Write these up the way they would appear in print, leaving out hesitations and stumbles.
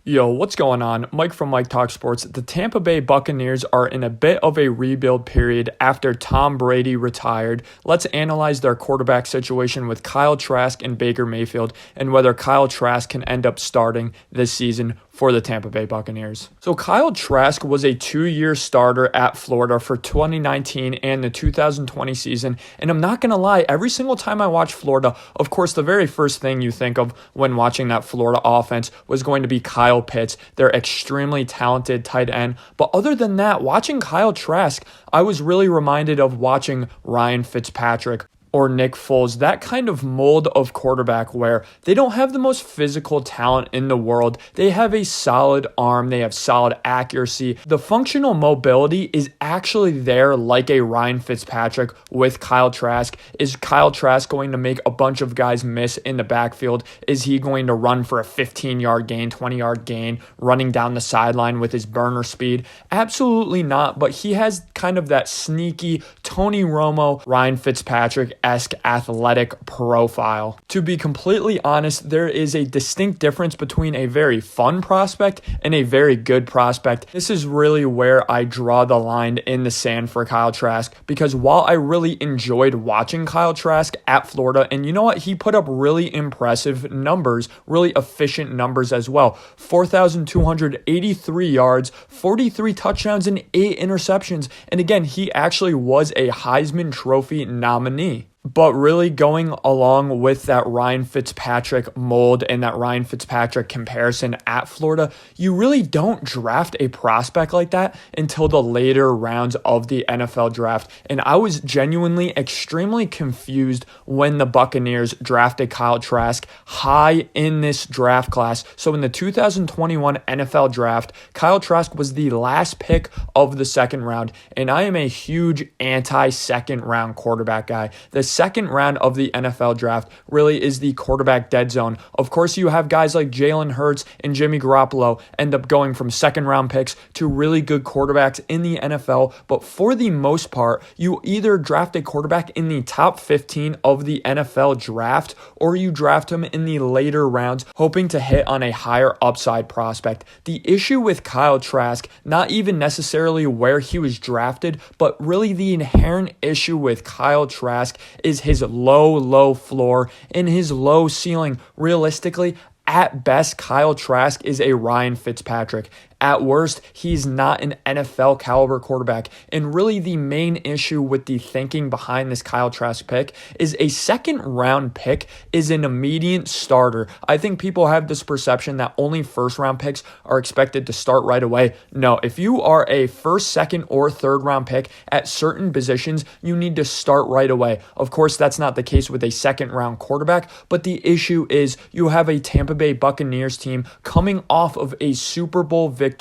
Yo, what's going on? Mike from Mike Talk Sports. The Tampa Bay Buccaneers are in a bit of a rebuild period after Tom Brady retired. Let's analyze their quarterback situation with Kyle Trask and Baker Mayfield and whether Kyle Trask can end up starting this season for the Tampa Bay Buccaneers. So Kyle Trask was a 2-year starter at Florida for 2019 and the 2020 season. And I'm not going to lie, every single time I watch Florida, of course, the very first thing you think of when watching that Florida offense was going to be Kyle Pitts, their extremely talented tight end. But other than that, watching Kyle Trask, I was really reminded of watching Ryan Fitzpatrick or Nick Foles, that kind of mold of quarterback where they don't have the most physical talent in the world. They have a solid arm. They have solid accuracy. The functional mobility is actually there like a Ryan Fitzpatrick with Kyle Trask. Is Kyle Trask going to make a bunch of guys miss in the backfield? Is he going to run for a 15-yard gain, 20-yard gain, running down the sideline with his burner speed? Absolutely not, but he has kind of that sneaky Tony Romo, Ryan Fitzpatrick-esque athletic profile. To be completely honest, there is a distinct difference between a very fun prospect and a very good prospect. This is really where I draw the line in the sand for Kyle Trask, because while I really enjoyed watching Kyle Trask at Florida, and you know what, he put up really impressive numbers, really efficient numbers as well. 4,283 yards, 43 touchdowns, and 8 interceptions. And again, he actually was a Heisman Trophy nominee. But really going along with that Ryan Fitzpatrick mold and that Ryan Fitzpatrick comparison at Florida, you really don't draft a prospect like that until the later rounds of the NFL draft. And I was genuinely extremely confused when the Buccaneers drafted Kyle Trask high in this draft class. So in the 2021 NFL draft, Kyle Trask was the last pick of the second round. And I am a huge anti-second round quarterback guy. The second round of the NFL draft really is the quarterback dead zone. Of course, you have guys like Jalen Hurts and Jimmy Garoppolo end up going from second round picks to really good quarterbacks in the NFL. But for the most part, you either draft a quarterback in the top 15 of the NFL draft or you draft him in the later rounds, hoping to hit on a higher upside prospect. The issue with Kyle Trask, not even necessarily where he was drafted, but really the inherent issue with Kyle Trask is his low floor and his low ceiling. Realistically, at best, Kyle Trask is a Ryan Fitzpatrick. At worst, he's not an NFL caliber quarterback. And really the main issue with the thinking behind this Kyle Trask pick is a second round pick is an immediate starter. I think people have this perception that only first round picks are expected to start right away. No, if you are a first, second, or third round pick at certain positions, you need to start right away. Of course, that's not the case with a second round quarterback, but the issue is you have a Tampa Bay Buccaneers team coming off of a Super Bowl victory.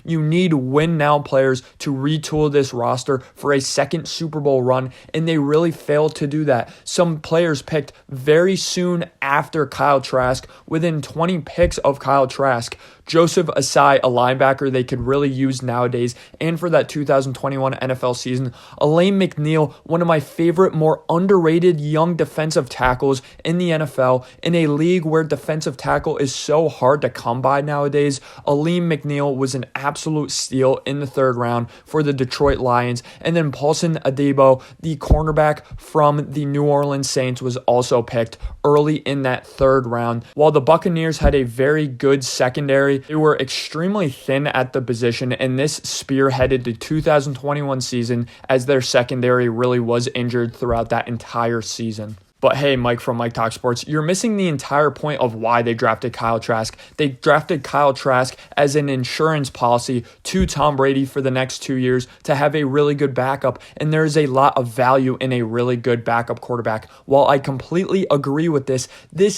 You need win now players to retool this roster for a second Super Bowl run, and they really failed to do that. Some players picked very soon after Kyle Trask, within 20 picks of Kyle Trask. Joseph Asai, a linebacker they could really use nowadays, and for that 2021 NFL season, Elaine McNeil, one of my favorite, more underrated young defensive tackles in the NFL, in a league where defensive tackle is so hard to come by nowadays. Elaine McNeil was an absolute steal in the third round for the Detroit Lions, and then Paulson Adebo, the cornerback from the New Orleans Saints, was also picked early in that third round. While the Buccaneers had a very good secondary, they were extremely thin at the position, and this spearheaded the 2021 season as their secondary really was injured throughout that entire season. But hey, Mike from Mike Talk Sports, you're missing the entire point of why they drafted Kyle Trask. They drafted Kyle Trask as an insurance policy to Tom Brady for the next 2 years to have a really good backup, and there is a lot of value in a really good backup quarterback. While I completely agree with this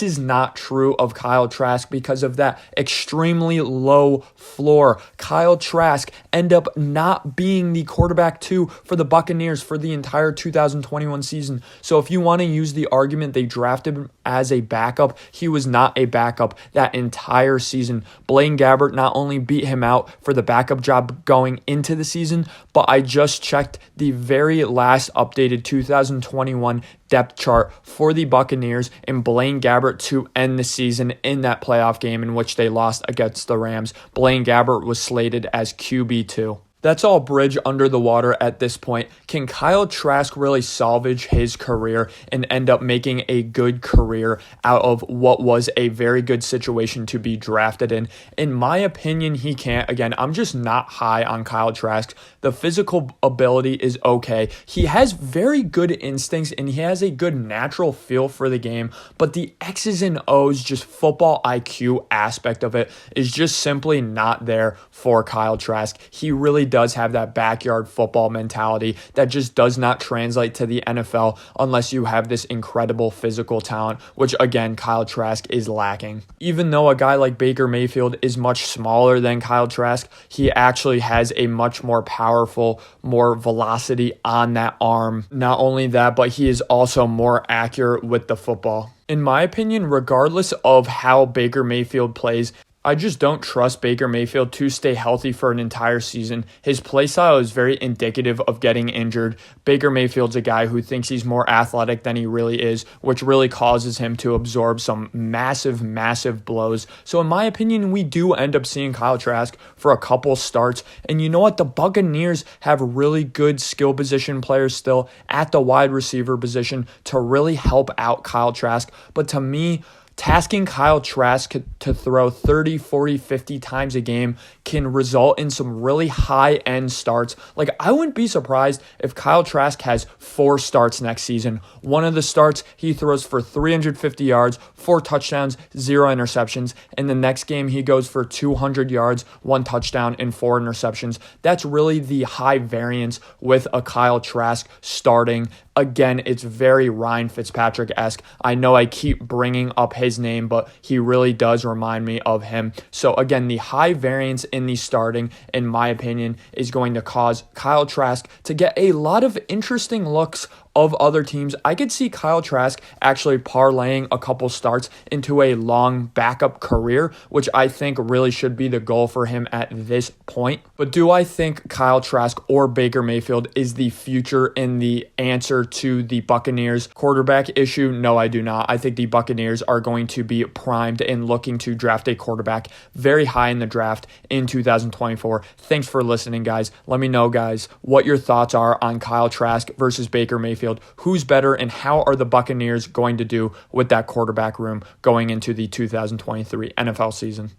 is not true of Kyle Trask because of that extremely low floor. Kyle Trask ended up not being the quarterback 2 for the Buccaneers for the entire 2021 season. So if you want to use the argument they drafted him as a backup. He was not a backup that entire season. Blaine Gabbert not only beat him out for the backup job going into the season, but I just checked the very last updated 2021 depth chart for the Buccaneers and Blaine Gabbert to end the season in that playoff game in which they lost against the Rams. Blaine Gabbert was slated as QB2. That's all bridge under the water at this point. Can Kyle Trask really salvage his career and end up making a good career out of what was a very good situation to be drafted in? In my opinion, he can't. Again, I'm just not high on Kyle Trask. The physical ability is okay. He has very good instincts and he has a good natural feel for the game, but the X's and O's, just football IQ aspect of it is just simply not there for Kyle Trask. He really does have that backyard football mentality that just does not translate to the NFL unless you have this incredible physical talent, which again, Kyle Trask is lacking. Even though a guy like Baker Mayfield is much smaller than Kyle Trask, he actually has a much more powerful, more velocity on that arm. Not only that, but he is also more accurate with the football. In my opinion, regardless of how Baker Mayfield plays, I just don't trust Baker Mayfield to stay healthy for an entire season. His play style is very indicative of getting injured. Baker Mayfield's a guy who thinks he's more athletic than he really is, which really causes him to absorb some massive, massive blows. So in my opinion, we do end up seeing Kyle Trask for a couple starts. And you know what? The Buccaneers have really good skill position players still at the wide receiver position to really help out Kyle Trask. But to me, tasking Kyle Trask to throw 30, 40, 50 times a game can result in some really high-end starts. Like, I wouldn't be surprised if Kyle Trask has 4 starts next season. One of the starts, he throws for 350 yards, 4 touchdowns, 0 interceptions. And the next game, he goes for 200 yards, 1 touchdown, and 4 interceptions. That's really the high variance with a Kyle Trask starting. Again, it's very Ryan Fitzpatrick-esque. I know I keep bringing up his name, but he really does remind me of him. So again, the high variance in the starting, in my opinion, is going to cause Kyle Trask to get a lot of interesting looks of other teams. I could see Kyle Trask actually parlaying a couple starts into a long backup career, which I think really should be the goal for him at this point. But do I think Kyle Trask or Baker Mayfield is the future in the answer to the Buccaneers quarterback issue? No, I do not. I think the Buccaneers are going to be primed and looking to draft a quarterback very high in the draft in 2024. Thanks for listening, guys. Let me know, guys, what your thoughts are on Kyle Trask versus Baker Mayfield. Who's better, and how are the Buccaneers going to do with that quarterback room going into the 2023 NFL season?